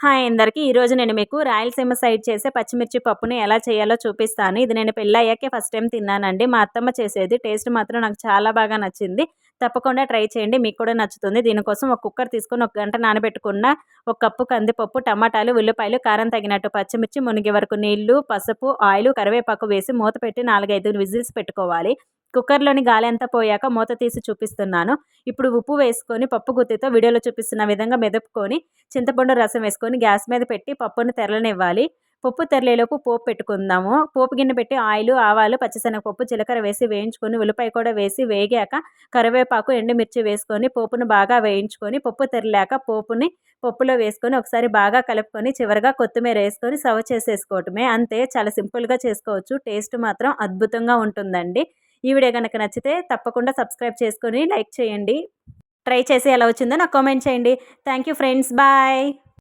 Hi అందరికి. ఈరోజు నేను మీకు రాయలసీమ సైడ్ చేసే పచ్చిమిర్చి పప్పుని ఎలా చేయాలో చూపిస్తాను. ఇది నేను పెళ్ళయ్యాకే ఫస్ట్ టైం తిన్నానండి. మా అత్తమ్మ చేసేది. టేస్ట్ మాత్రం నాకు చాలా బాగా నచ్చింది. తప్పకుండా ట్రై చేయండి. మీకు కూడా నచ్చుతుంది. దీనికోసం ఒక కుక్కర్ తీసుకొని ఒక గంట నానబెట్టుకున్న ఒక కప్పు కందిపప్పు, టమాటాలు, ఉల్లిపాయలు, కారం తగినట్టు పచ్చిమిర్చి, మునిగే వరకు నీళ్లు, పసుపు, ఆయిల్, కరివేపాకు వేసి మూత పెట్టి 4, 5 విజిల్స్ పెట్టుకోవాలి. కుక్కర్‌లోని గాలంతా పోయాక మూత తీసి చూపిస్తున్నాను. ఇప్పుడు ఉప్పు వేసుకొని పప్పు గుత్తితో వీడియోలో చూపిస్తున్న విధంగా మెదుపుకొని చింతపండు రసం వేసుకొని గ్యాస్ మీద పెట్టి పప్పును తెరలనివ్వాలి. పప్పు తెరలేలోపు పోపు పెట్టుకుందాము. పోపు గిన్నె పెట్టి ఆయిలు, ఆవాలు, పచ్చిశనగపప్పు, జీలకర్ర వేసి వేయించుకొని ఉల్లిపాయ కూడా వేసి వేగాక కరివేపాకు, ఎండుమిర్చి వేసుకొని పోపును బాగా వేయించుకొని పప్పు తెరలాక పోపుని పప్పులో వేసుకొని ఒకసారి బాగా కలుపుకొని చివరగా కొత్తిమీర వేసుకొని సర్వ్ చేసేసుకోవటమే. అంతే, చాలా సింపుల్‌గా చేసుకోవచ్చు. టేస్ట్ మాత్రం అద్భుతంగా ఉంటుందండి. ఈ వీడియో గనక నచ్చితే తప్పకుండా సబ్స్క్రైబ్ చేసుకొని లైక్ చేయండి. ట్రై చేసి ఎలా వచ్చిందో నాకు కామెంట్ చేయండి. Thank you friends. బాయ్.